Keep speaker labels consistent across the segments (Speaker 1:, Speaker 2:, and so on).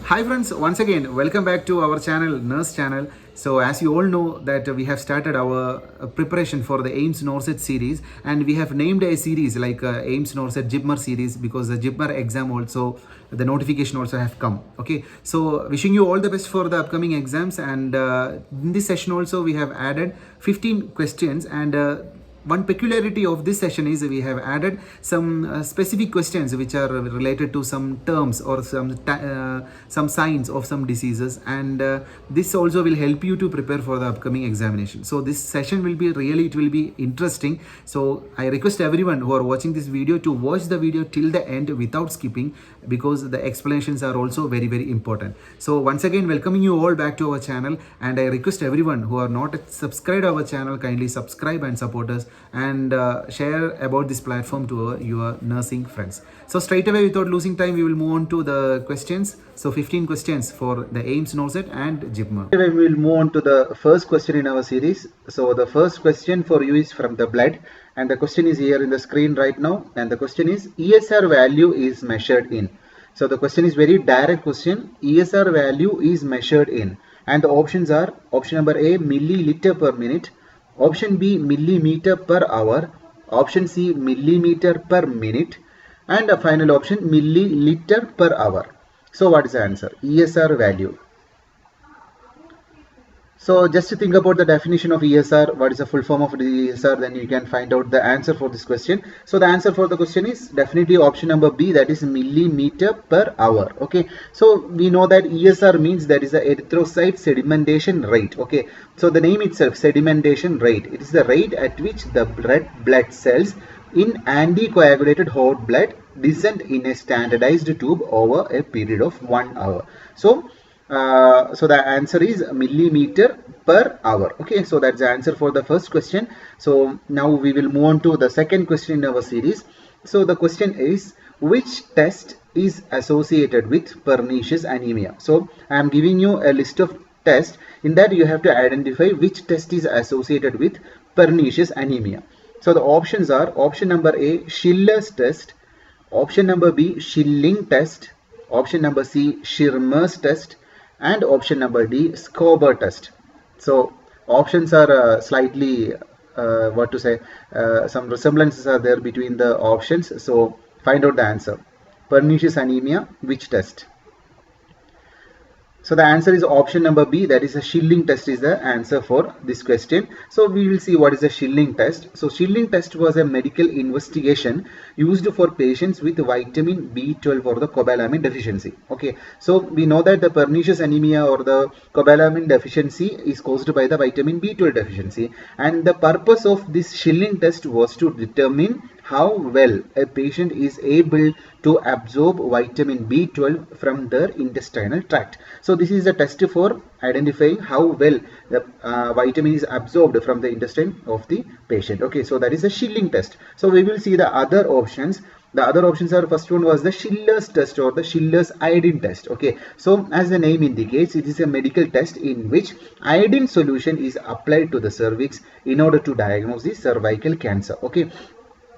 Speaker 1: Hi friends, once again welcome back to our channel, Nurse Channel. So as you all know that we have started our preparation for the AIIMS NORCET series, and we have named a series like AIIMS NORCET JIPMER series because the JIPMER exam also, the notification also have come. Okay, so wishing you all the best for the upcoming exams, and in this session also we have added 15 questions, and one peculiarity of this session is we have added some specific questions which are related to some terms or some signs of some diseases, and this also will help you to prepare for the upcoming examination. So this session will be really, it will be interesting. So I request everyone who are watching this video to watch the video till the end without skipping, because the explanations are also very, very important. So once again welcoming you all back to our channel, and I request everyone who are not subscribed our channel, kindly subscribe and support us, and share about this platform to your nursing friends. So straight away, without losing time, we will move on to the questions. So 15 questions for the AIIMS NORCET and JIPMER. We will move on to the first question in our series. So the first question for you is from the blood, and the question is here in the screen right now, and the question is ESR value is measured in. So the question is very direct question. ESR value is measured in, and the options are option number A, milliliter per minute, option B, millimeter per hour, option C, millimeter per minute, and a final option, milliliter per hour. So what is the answer? ESR value. So just to think about the definition of ESR, what is the full form of the ESR, then you can find out the answer for this question. So the answer for the question is definitely option number B, that is millimeter per hour. Okay, so we know that ESR means that is the erythrocyte sedimentation rate. Okay, so the name itself, sedimentation rate, it is the rate at which the blood cells in anticoagulated hot blood descend in a standardized tube over a period of 1 hour. So the answer is millimeter per hour. Okay, so that's the answer for the first question. So now we will move on to the second question in our series. So the question is, which test is associated with pernicious anemia? So I am giving you a list of tests. In that you have to identify which test is associated with pernicious anemia. So the options are option number A, Schiller's test, option number B, Schilling test, option number C, Schirmer's test, and option number D, Schirmer test. So options are slightly some resemblances are there between the options. So find out the answer. Pernicious anemia, which test? So the answer is option number B, that is a Schilling test is the answer for this question. So we will see what is a Schilling test. So Schilling test was a medical investigation used for patients with vitamin B12 or the cobalamin deficiency. Okay, so we know that the pernicious anemia or the cobalamin deficiency is caused by the vitamin B12 deficiency, and the purpose of this Schilling test was to determine how well a patient is able to absorb vitamin B12 from their intestinal tract. So this is a test for identifying how well the vitamin is absorbed from the intestine of the patient. Okay, so that is a Schilling test. So we will see the other options. The other options are, first one was the Schiller's test or the Schiller's iodine test. Okay, so as the name indicates, it is a medical test in which iodine solution is applied to the cervix in order to diagnose the cervical cancer. Okay,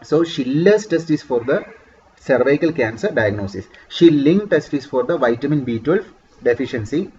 Speaker 1: so Schiller's test is for the cervical cancer diagnosis. Schilling test is for the vitamin B12 deficiency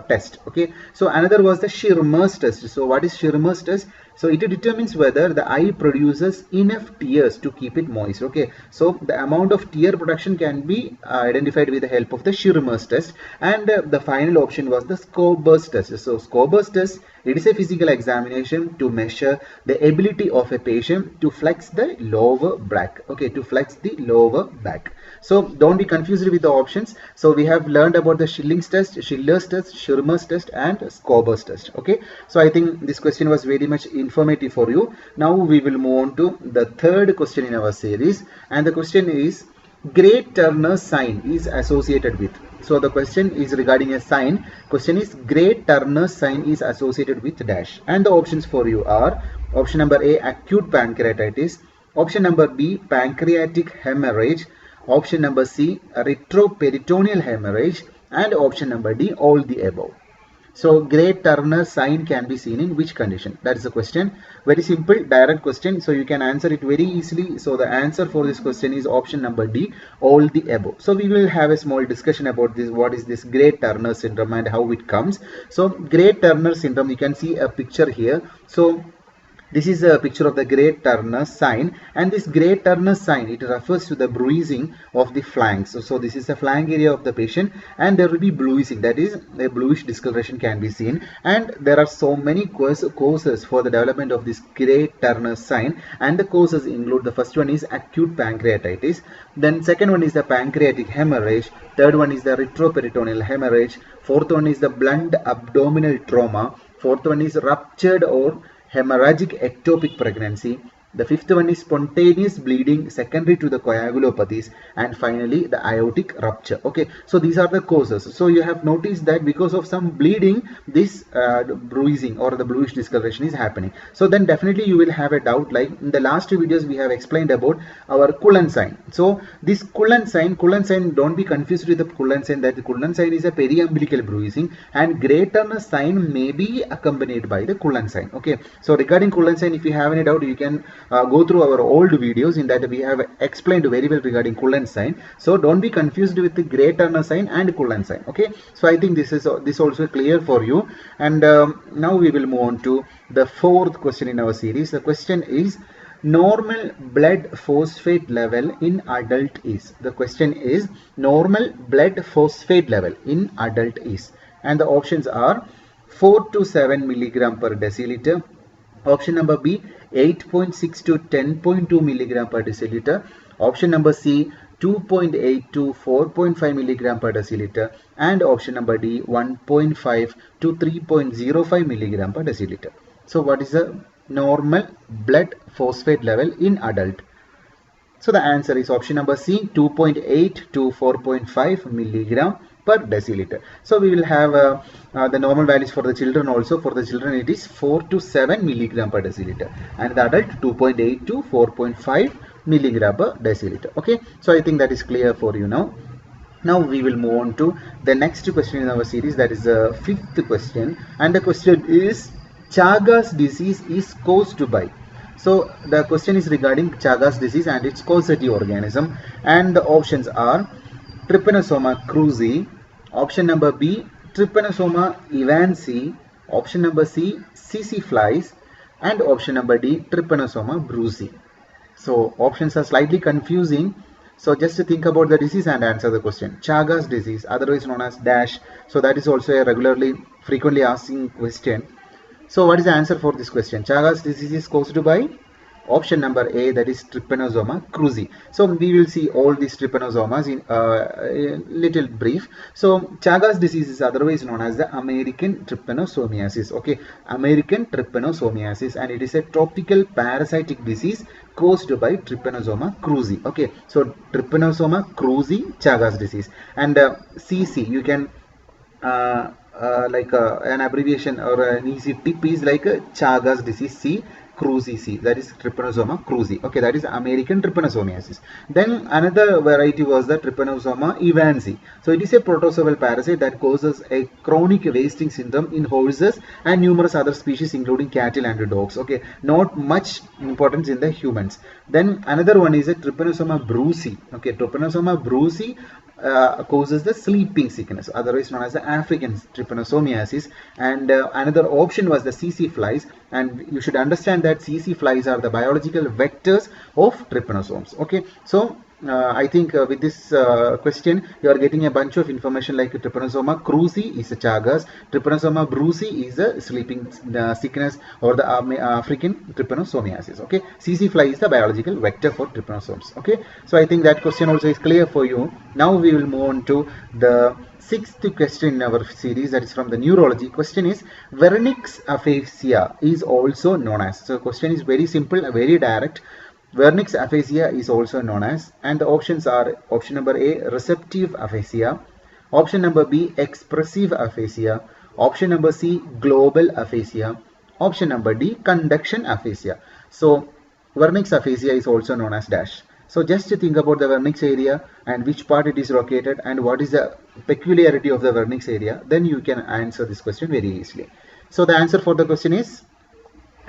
Speaker 1: test. Okay, so another was the Schirmer's test. So what is Schirmer's test? So it determines whether the eye produces enough tears to keep it moist. Okay, so the amount of tear production can be identified with the help of the Schirmer's test. And the final option was the Schirmer's test. So Schirmer's test, it is a physical examination to measure the ability of a patient to flex the lower back. Okay, to flex the lower back. So don't be confused with the options. So we have learned about the Schilling's test, Schiller's test, Schirmer's test, and Schirmer's test. Okay, so I think this question was very much informative for you. Now we will move on to the third question in our series, and the question is, Great Turner sign is associated with. So the question is regarding a sign. Question is, Great Turner sign is associated with dash, and the options for you are option number A, acute pancreatitis, option number B, pancreatic hemorrhage, option number C, retroperitoneal hemorrhage, and option number D, all the above. So Gray Turner sign can be seen in which condition? That is the question. Very simple, direct question. So you can answer it very easily. So the answer for this question is option number D, all the above. So we will have a small discussion about this. What is this Gray Turner syndrome and how it comes? So Gray Turner syndrome, you can see a picture here. So this is a picture of the Gray Turner sign, and this Gray Turner sign, it refers to the bruising of the flanks. So this is the flank area of the patient, and there will be bruising, that is a bluish discoloration can be seen, and there are so many causes for the development of this Gray Turner sign, and the causes include, the first one is acute pancreatitis, then second one is the pancreatic hemorrhage, third one is the retroperitoneal hemorrhage, fourth one is the blunt abdominal trauma, fourth one is ruptured or hemorrhagic ectopic pregnancy. The fifth one is spontaneous bleeding secondary to the coagulopathies, and finally the aortic rupture. Okay, so these are the causes. So you have noticed that because of some bleeding, this bruising or the bluish discoloration is happening. So then definitely you will have a doubt, like in the last two videos we have explained about our Cullen sign. So this Cullen sign, don't be confused with the Cullen sign, that the Cullen sign is a periumbilical bruising, and Gray Turner sign may be accompanied by the Cullen sign. Okay, so regarding Cullen sign, if you have any doubt, you can go through our old videos. In that we have explained very well regarding Cullen sign. So don't be confused with the Gray Turner sign and Cullen sign. Okay, so I think this also clear for you. And now we will move on to the fourth question in our series. The question is, normal blood phosphate level in adult is. The question is, normal blood phosphate level in adult is, and the options are 4 to 7 milligram per deciliter. Option number B, 8.6 to 10.2 milligram per deciliter. Option number C, 2.8 to 4.5 milligram per deciliter. And option number D, 1.5 to 3.05 milligram per deciliter. So what is the normal blood phosphate level in adult? So the answer is option number C, 2.8 to 4.5 milligram per deciliter. So we will have the normal values for the children also. For the children it is 4 to 7 milligram per deciliter, and the adult 2.8 to 4.5 milligram per deciliter. Okay, so I think that is clear for you now. Now we will move on to the next question in our series, that is the fifth question, and the question is, Chagas disease is caused by. So the question is regarding Chagas disease and its causative organism, and the options are Trypanosoma cruzi, option number B, Trypanosoma evansii, option number C, CC flies, and option number D, Trypanosoma brucei. So options are slightly confusing. So just to think about the disease and answer the question. Chagas disease, otherwise known as dash. So that is also a regularly, frequently asking question. So what is the answer for this question? Chagas disease is caused by option number A, that is Trypanosoma cruzi. So we will see all these trypanosomas in a little brief. So Chagas disease is otherwise known as the American trypanosomiasis. Okay, American trypanosomiasis, and it is a tropical parasitic disease caused by Trypanosoma cruzi. Okay, so Trypanosoma cruzi, Chagas disease, and CC, you can like an abbreviation or an easy tip is like Chagas disease, C, cruzi, C, that is Trypanosoma cruzi. Okay, that is American trypanosomiasis. Then another variety was the Trypanosoma evansii. So it is a protozoal parasite that causes a chronic wasting syndrome in horses and numerous other species including cattle and dogs. Okay, not much importance in the humans. Then another one is a Trypanosoma brucei. Okay, Trypanosoma brucei causes the sleeping sickness, otherwise known as the African trypanosomiasis. And another option was the CC flies, and you should understand that CC flies are the biological vectors of trypanosomes. Okay, so I think with this question you are getting a bunch of information, like Trypanosoma cruzi is a Chagas, Trypanosoma brucei is a sleeping sickness or the African trypanosomiasis. Okay, CC fly is the biological vector for trypanosomes. Okay, so I think that question also is clear for you. Now we will move on to the sixth question in our series, that is from the neurology. Question is, Wernicke's aphasia is also known as. So question is very simple, very direct. Wernicke's aphasia is also known as, and the options are option number A, receptive aphasia, option number B, expressive aphasia, option number C, global aphasia, option number D, conduction aphasia. So Wernicke's aphasia is also known as dash. So just to think about the Wernicke's area and which part it is located and what is the peculiarity of the Wernicke's area, then you can answer this question very easily. So the answer for the question is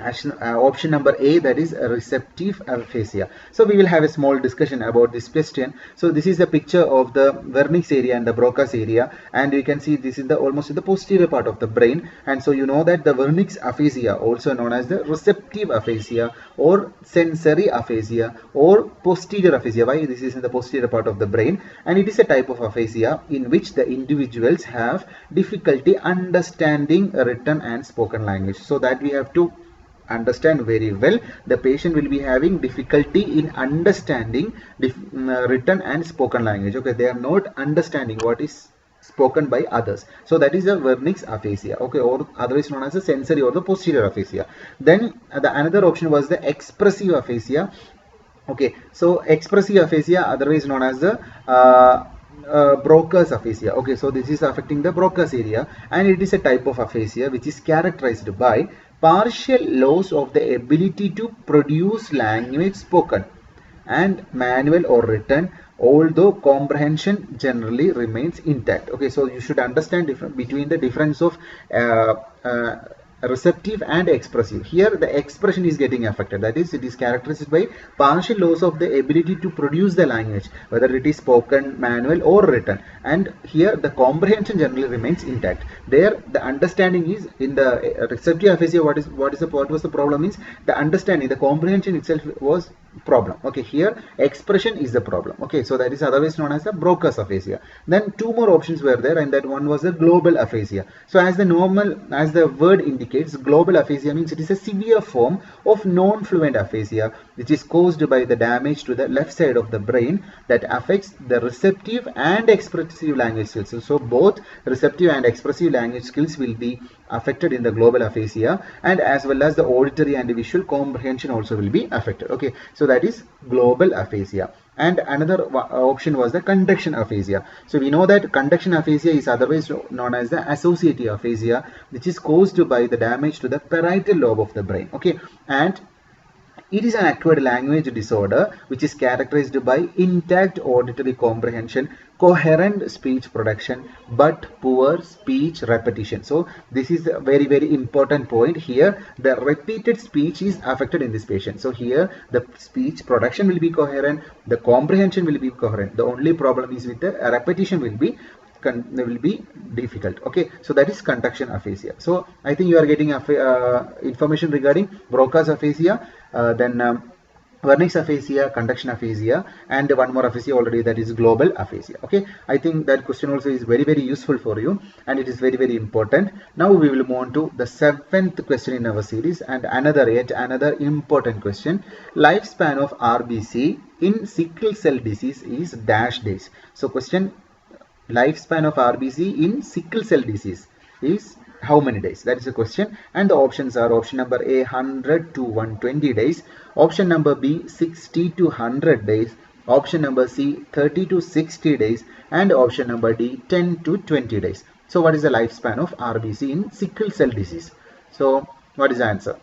Speaker 1: option number A, that is receptive aphasia. So we will have a small discussion about this question. So this is a picture of the Wernicke's area and the Broca's area, and you can see this is the almost in the posterior part of the brain. And so you know that the Wernicke's aphasia, also known as the receptive aphasia or sensory aphasia or posterior aphasia. Why this is in the posterior part of the brain? And it is a type of aphasia in which the individuals have difficulty understanding written and spoken language. So that we have to understand very well. The patient will be having difficulty in understanding written and spoken language. Okay, they are not understanding what is spoken by others. So that is the Wernicke's aphasia, okay, or otherwise known as the sensory or the posterior aphasia. Then the another option was the expressive aphasia. Okay, so expressive aphasia, otherwise known as the Broca's aphasia. Okay, so this is affecting the Broca's area, and it is a type of aphasia which is characterized by partial loss of the ability to produce language spoken and manual or written, although comprehension generally remains intact. Okay, so you should understand between the difference of receptive and expressive. Here the expression is getting affected, that is it is characterized by partial loss of the ability to produce the language, whether it is spoken, manual or written, and here the comprehension generally remains intact. There the understanding is in the receptive aphasia, what was the problem is the understanding, the comprehension itself was problem. Okay, here expression is the problem. Okay, so that is otherwise known as the Broca's aphasia. Then two more options were there, and that one was the global aphasia. So as the word indicates, global aphasia means it is a severe form of non-fluent aphasia which is caused by the damage to the left side of the brain that affects the receptive and expressive language skills. So both receptive and expressive language skills will be affected in the global aphasia, and as well as the auditory and visual comprehension also will be affected. Okay, so that is global aphasia. And another option was the conduction aphasia. So we know that conduction aphasia is otherwise known as the associative aphasia, which is caused by the damage to the parietal lobe of the brain. Okay, and it is an acquired language disorder which is characterized by intact auditory comprehension, coherent speech production, but poor speech repetition. So this is a very, very important point here. The repeated speech is affected in this patient. So here the speech production will be coherent, the comprehension will be coherent. The only problem is with the repetition will be difficult. Okay, so that is conduction aphasia. So I think you are getting information regarding Broca's aphasia, then Wernicke's aphasia, conduction aphasia, and one more aphasia already, that is global aphasia. Okay, I think that question also is very, very useful for you, and it is very, very important. Now we will move on to the 7th question in our series, and yet another important question. Lifespan of RBC in sickle cell disease is dash days. So question, lifespan of RBC in sickle cell disease is how many days? That is the question, and the options are option number A 100 to 120 days, option number B 60 to 100 days, option number C 30 to 60 days, and option number D 10 to 20 days. So what is the lifespan of RBC in sickle cell disease? So what is the answer?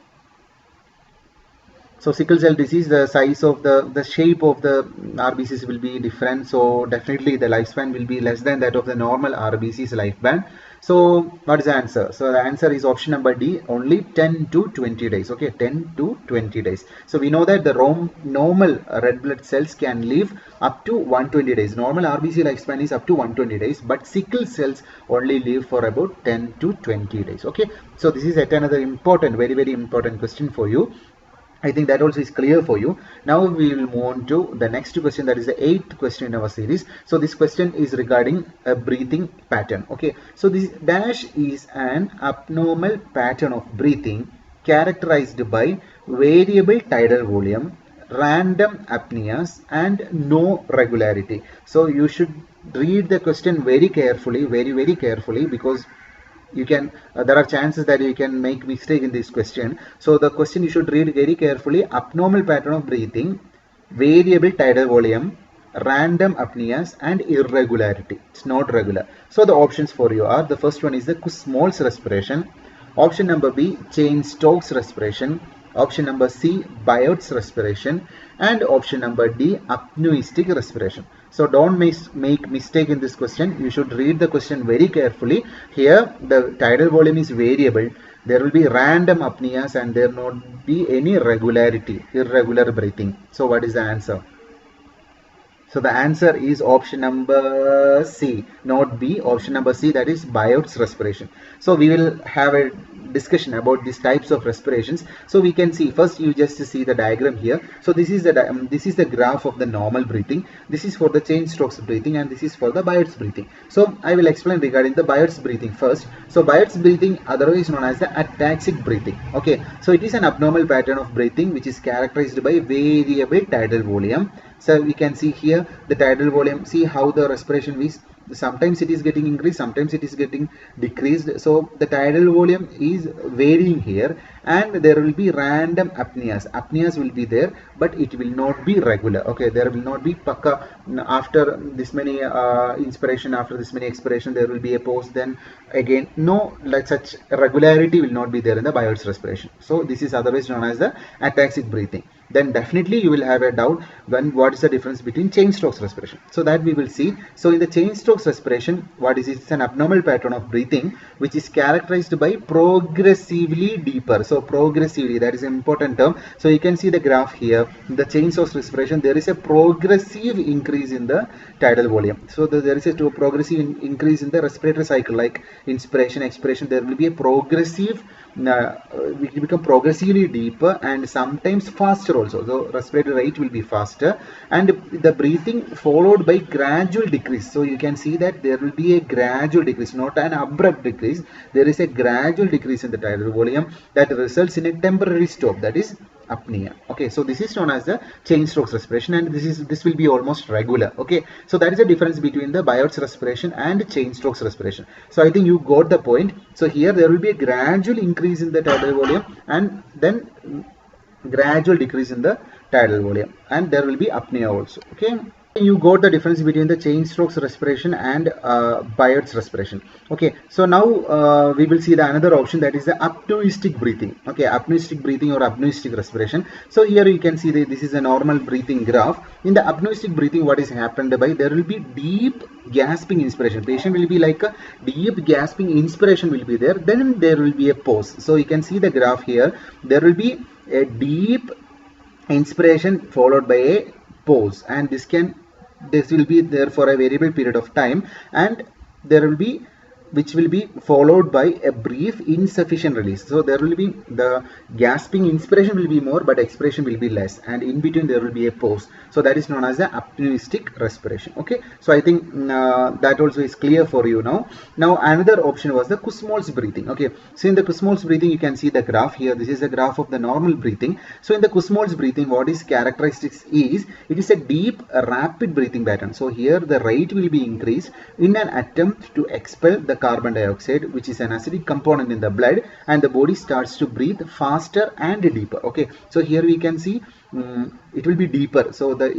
Speaker 1: So sickle cell disease, the size of the shape of the RBCs will be different. So definitely the lifespan will be less than that of the normal RBC's lifespan. So what is the answer? So the answer is option number D, only 10 to 20 days. Okay, 10 to 20 days. So we know that the normal red blood cells can live up to 120 days. Normal RBC lifespan is up to 120 days, but sickle cells only live for about 10 to 20 days. Okay, so this is yet another important, very, very important question for you. I think that also is clear for you. Now we will move on to the next question, that is the 8th question in our series. So this question is regarding a breathing pattern. Okay, so this dash is an abnormal pattern of breathing characterized by variable tidal volume, random apneas, and no regularity. So you should read the question very carefully, very, very carefully, because you can there are chances that you can make mistake in this question. So the question you should read very carefully: abnormal pattern of breathing, variable tidal volume, random apneas, and irregularity. It's not regular. So the options for you are, the first one is the Kussmaul's respiration, option number B Cheyne-Stokes respiration, option number C, Biote's respiration, and option number D, apnoistic respiration. So don't make mistake in this question. You should read the question very carefully. Here the tidal volume is variable. There will be random apneas and there will not be any irregular breathing. So what is the answer? So the answer is option number C, not B. Option number C, that is Biote's respiration. So we will have a discussion about these types of respirations. So we can see, first you just see the diagram here. So this is the graph of the normal breathing. This is for the change strokes breathing, and this is for the Biote's breathing. So I will explain regarding the Biote's breathing first. So Biote's breathing, otherwise known as the ataxic breathing. Okay, so it is an abnormal pattern of breathing which is characterized by variable tidal volume. So we can see here the tidal volume. See how the respiration is. Sometimes it is getting increased, sometimes it is getting decreased. So the tidal volume is varying here, and there will be random apneas. Apneas will be there, but it will not be regular. Okay, there will not be pakka after this many inspiration, after this many expiration, there will be a pause. Then again, no, like such regularity will not be there in the Biote's respiration. So this is otherwise known as the ataxic breathing. Then definitely you will have a doubt when what is the difference between change strokes respiration. So that we will see. So in the change strokes respiration, what is it? It's an abnormal pattern of breathing which is characterized by progressively deeper. So progressively, that is an important term. So you can see the graph here. In the change strokes respiration, there is a progressive increase in the tidal volume. So there is a progressive increase in the respiratory cycle, like inspiration, expiration. There will be a progressive, it will become progressively deeper and sometimes faster also. So respiratory rate will be faster, and the breathing followed by gradual decrease. So you can see that there will be a gradual decrease, not an abrupt decrease. There is a gradual decrease in the tidal volume that results in a temporary stop, that is apnea. Okay, so this is known as the change strokes respiration, and this will be almost regular. Okay, so that is the difference between the Biote's respiration and change strokes respiration. So I think you got the point. So here there will be a gradual increase in the tidal volume and then gradual decrease in the tidal volume, and there will be apnea also. Okay, you got the difference between the change strokes respiration and Biote's respiration. Okay, so now we will see the another option, that is the apnoistic breathing. Okay, apnoistic breathing or apnoistic respiration. So here you can see that this is a normal breathing graph. In the apnoistic breathing, what is happened by, there will be deep gasping inspiration. Patient will be like a deep gasping inspiration will be there, then there will be a pause. So you can see the graph here. There will be a deep inspiration followed by a pause, and this will be there for a variable period of time, and there will be which will be followed by a brief insufficient release. So there will be the gasping inspiration will be more, but expiration will be less, and in between there will be a pause. So that is known as the apnoistic respiration. Okay, so I think that also is clear for you now. Now another option was the Kussmaul's breathing. Okay, so in the Kussmaul's breathing, you can see the graph here. This is a graph of the normal breathing. So in the Kussmaul's breathing, what is characteristics is, it is a deep rapid breathing pattern. So here the rate will be increased in an attempt to expel the carbon dioxide, which is an acidic component in the blood, and the body starts to breathe faster and deeper. Okay, so here we can see it will be deeper. So the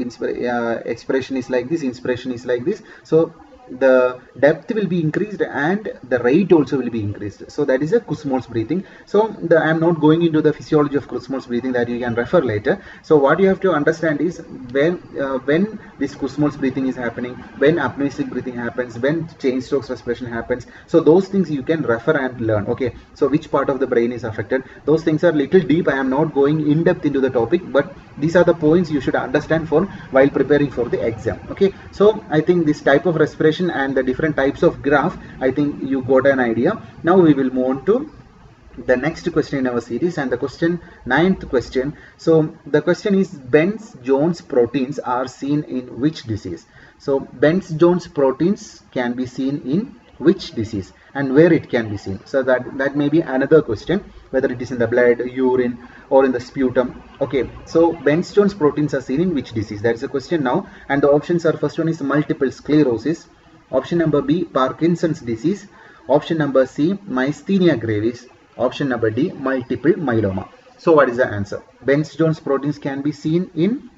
Speaker 1: expiration is like this, inspiration is like this. So the depth will be increased and the rate also will be increased. So that is a Kussmaul's breathing. So I am not going into the physiology of Kussmaul's breathing, that you can refer later. So what you have to understand is when this Kussmaul's breathing is happening, when apnoistic breathing happens, when change strokes respiration happens. So those things you can refer and learn. Okay, so which part of the brain is affected, those things are little deep. I am not going in depth into the topic, but these are the points you should understand for while preparing for the exam. Okay, so I think this type of respiration and the different types of graph, I think you got an idea. Now we will move on to the next question in our series, and the ninth question. So the question is, Bence Johns proteins are seen in which disease? So Bence Johns proteins can be seen in which disease and where it can be seen? So that may be another question, whether it is in the blood, urine, or in the sputum. Okay, so Bence Johns proteins are seen in which disease? That is the question now, and the options are, first one is multiple sclerosis, option number B, Parkinson's disease, option number C, myasthenia gravis, option number D, multiple myeloma. So what is the answer? Bence Johns proteins can be seen in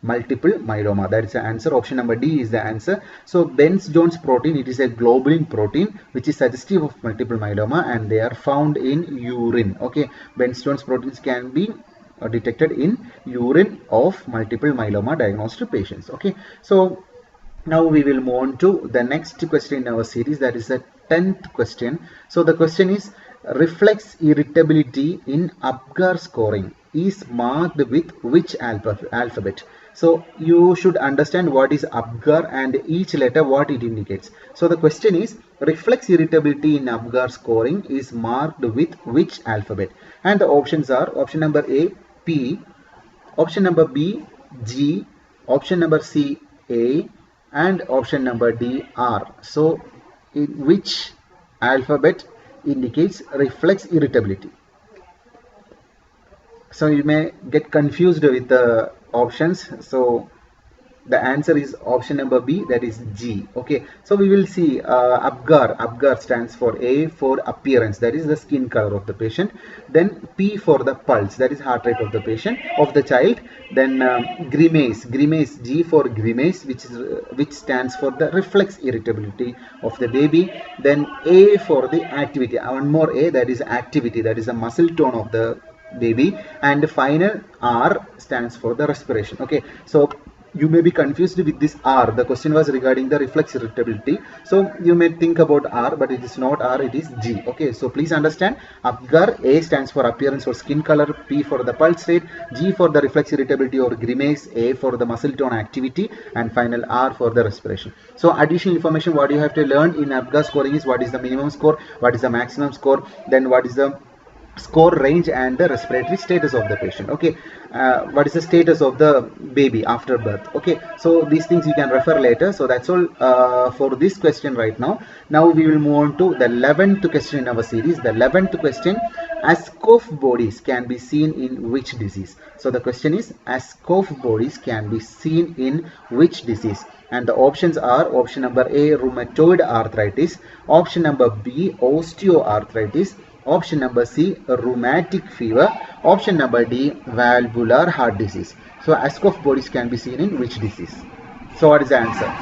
Speaker 1: multiple myeloma. That is the answer. Option number D is the answer. So Bence Johns protein, it is a globulin protein which is suggestive of multiple myeloma, and they are found in urine. Okay, Bence Johns proteins can be detected in urine of multiple myeloma diagnosed patients. Okay, so now we will move on to the next question in our series, that is the 10th question. So the question is, reflex irritability in APGAR scoring is marked with which alphabet? So you should understand what is APGAR and each letter what it indicates. So the question is, reflex irritability in APGAR scoring is marked with which alphabet? And the options are option number A, P, option number B, G, option number C, A, and option number D, R. So in which alphabet indicates reflex irritability? So you may get confused with the options. So the answer is option number B, that is G. Okay, so we will see APGAR stands for A for appearance, that is the skin color of the patient. Then P for the pulse, that is heart rate of the patient, of the child. Then grimace, G for grimace, which stands for the reflex irritability of the baby. Then A for the activity, one more A, that is activity, that is the muscle tone of the baby. And final R stands for the respiration. Okay, so you may be confused with this R. The question was regarding the reflex irritability. So you may think about R, but it is not R, it is G. Okay, so please understand, APGAR, A stands for appearance or skin color, P for the pulse rate, G for the reflex irritability or grimace, A for the muscle tone activity, and final R for the respiration. So additional information what you have to learn in APGAR scoring is what is the minimum score, what is the maximum score, then what is the score range, and the respiratory status of the patient. Okay, what is the status of the baby after birth? Okay, so these things you can refer later. So that's all for this question right now. Now we will move on to the 11th question in our series. The 11th question, Aschoff bodies can be seen in which disease? So the question is, Aschoff bodies can be seen in which disease? And the options are option number A, rheumatoid arthritis, option number B, osteoarthritis, option number C, rheumatic fever, option number D, valvular heart disease. So Aschoff bodies can be seen in which disease? So what is the answer?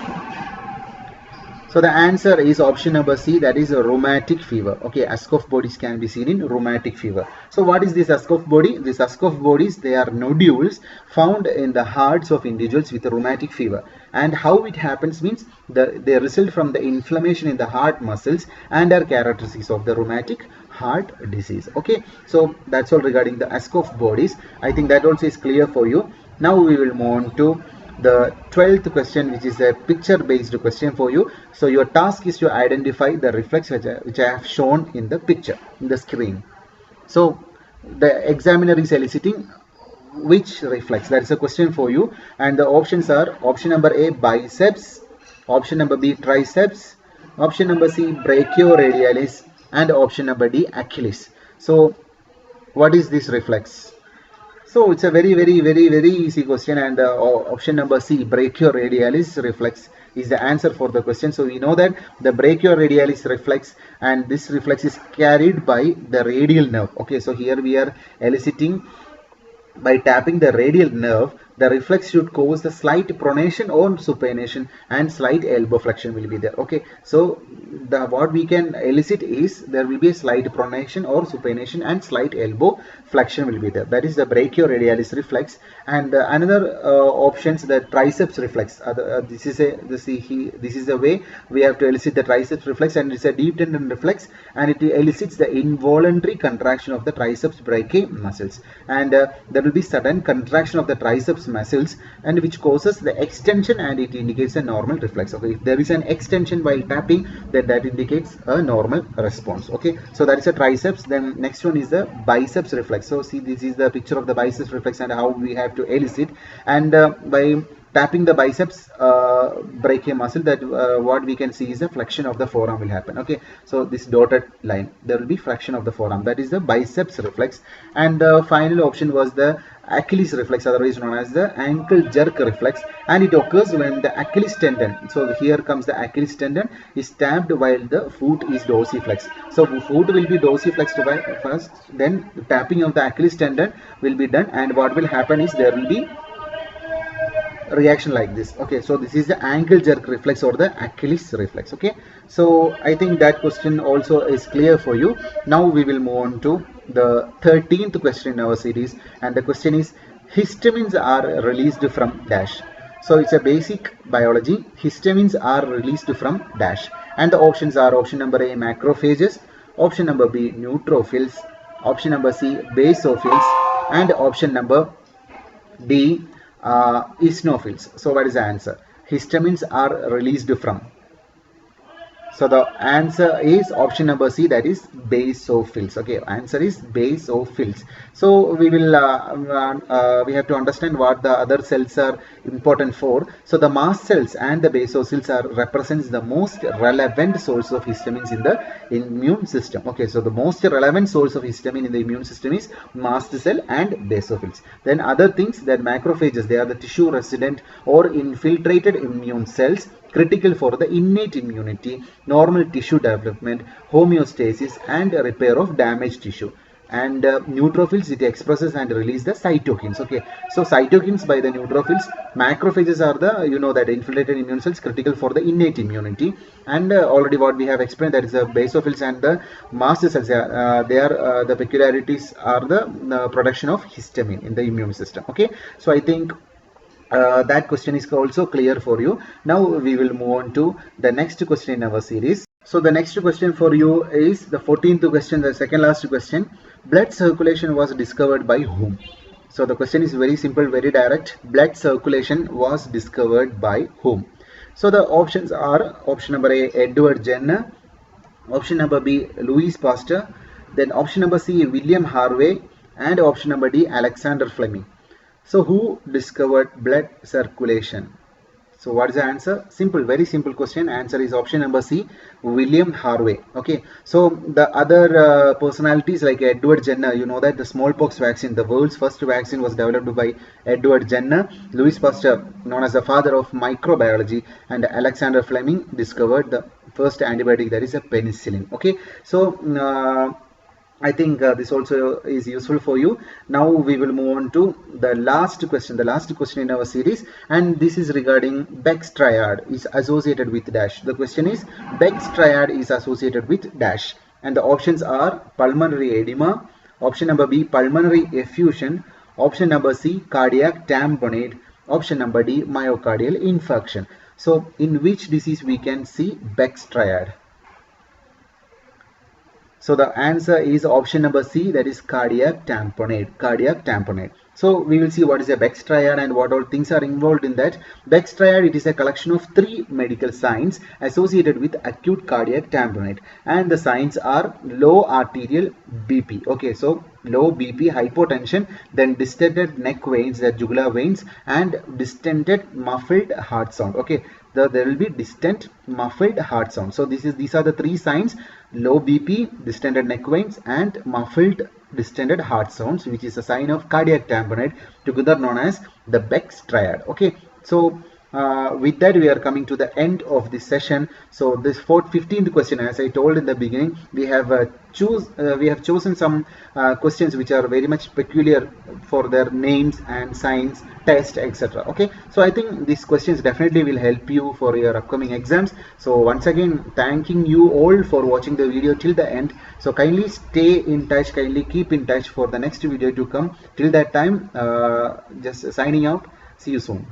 Speaker 1: So the answer is option number C, that is a rheumatic fever. Okay, Aschoff bodies can be seen in rheumatic fever. So what is this Aschoff body? These Aschoff bodies, they are nodules found in the hearts of individuals with rheumatic fever. And how it happens means they result from the inflammation in the heart muscles and are characteristics of the rheumatic heart disease. Okay, so that's all regarding the Aschoff bodies. I think that also is clear for you. Now we will move on to the 12th question, which is a picture based question for you. So your task is to identify the reflex which I have shown in the picture in the screen. So the examiner is eliciting which reflex? That is a question for you, and the options are option number A, biceps, option number B, triceps, option number C, brachioradialis, and option number D, Achilles. So what is this reflex? So it's a very easy question, and option number C, brachioradialis reflex, is the answer for the question. So we know that the brachioradialis reflex, and this reflex is carried by the radial nerve. Okay, so here we are eliciting by tapping the radial nerve. The reflex should cause the slight pronation or supination, and slight elbow flexion will be there. Okay, so what we can elicit is there will be a slight pronation or supination and slight elbow flexion will be there. That is the brachioradialis reflex. And another options, the triceps reflex. This is the way we have to elicit the triceps reflex, and it's a deep tendon reflex, and it elicits the involuntary contraction of the triceps brachii muscles, and there will be sudden contraction of the triceps muscles, and which causes the extension, and it indicates a normal reflex. Okay, if there is an extension while tapping, then that indicates a normal response. Okay, so that is a triceps. Then next one is the biceps reflex. So see, this is the picture of the biceps reflex and how we have to elicit, and by tapping the biceps brachii muscle, that what we can see is a flexion of the forearm will happen. Okay, so this dotted line, there will be flexion of the forearm, that is the biceps reflex. And the final option was the Achilles reflex, otherwise known as the ankle jerk reflex, and it occurs when the Achilles tendon, so here comes the Achilles tendon, is tapped while the foot is dorsiflexed. So foot will be dorsiflexed by first, then tapping of the Achilles tendon will be done, and what will happen is there will be reaction like this. Okay, so this is the ankle jerk reflex or the Achilles reflex. Okay, so I think that question also is clear for you. Now we will move on to the 13th question in our series, and the question is, histamines are released from dash. So it's a basic biology. Histamines are released from dash, and the options are option number A, macrophages, option number B, neutrophils, option number C, basophils, and option number D, eosinophils. So what is the answer? Histamines are released from. So the answer is option number C, that is basophils. Okay, answer is basophils. So we will we have to understand what the other cells are important for. So the mast cells and the basophils are represents the most relevant source of histamines in the immune system. Okay, so the most relevant source of histamine in the immune system is mast cell and basophils. Then other things, that macrophages, they are the tissue resident or infiltrated immune cells, critical for the innate immunity, normal tissue development, homeostasis, and repair of damaged tissue. And neutrophils, it expresses and releases the cytokines. Okay, so cytokines by the neutrophils. Macrophages are the, you know, that infiltrated immune cells critical for the innate immunity. And already what we have explained, that is the basophils and the mast cells. The peculiarities are the production of histamine in the immune system. Okay, so I think that question is also clear for you. Now we will move on to the next question in our series. So the next question for you is the 14th question, the second last question. Blood circulation was discovered by whom? So the question is very simple, very direct. Blood circulation was discovered by whom? So the options are option number A, Edward Jenner, option number B, Louis Pasteur, then option number C, William Harvey, and option number D, Alexander Fleming. So who discovered blood circulation? So what is the answer? Simple, very simple question. Answer is option number C, William Harvey. Okay, so the other personalities like Edward Jenner, you know that the smallpox vaccine, the world's first vaccine, was developed by Edward Jenner. Louis Pasteur, known as the father of microbiology, and Alexander Fleming discovered the first antibiotic, that is a penicillin. Okay, so I think this also is useful for you. Now we will move on to the last question in our series, and this is regarding Becks triad is associated with dash. The question is, Becks triad is associated with dash, and the options are pulmonary edema, option number B, pulmonary effusion, option number C, cardiac tamponade, option number D, myocardial infarction. So in which disease we can see Becks triad? So the answer is option number C, that is cardiac tamponade. So we will see what is a Becks triad and what all things are involved in that. Becks triad, it is a collection of 3 medical signs associated with acute cardiac tamponade, and the signs are low arterial BP. Okay, so low BP, hypotension, then distended neck veins, the jugular veins, and distended muffled heart sound. Okay, there will be distant muffled heart sound. So these are the 3 signs: low BP, distended neck veins, and muffled distended heart sounds, which is a sign of cardiac tamponade, together known as the Becks triad. Okay, so with that we are coming to the end of this session. So this 15th question, as I told in the beginning, we have chosen some questions which are very much peculiar for their names and signs, test, etc. Okay, so I think these questions definitely will help you for your upcoming exams. So once again, thanking you all for watching the video till the end. So kindly stay in touch, kindly keep in touch for the next video to come. Till that time, just signing out. See you soon.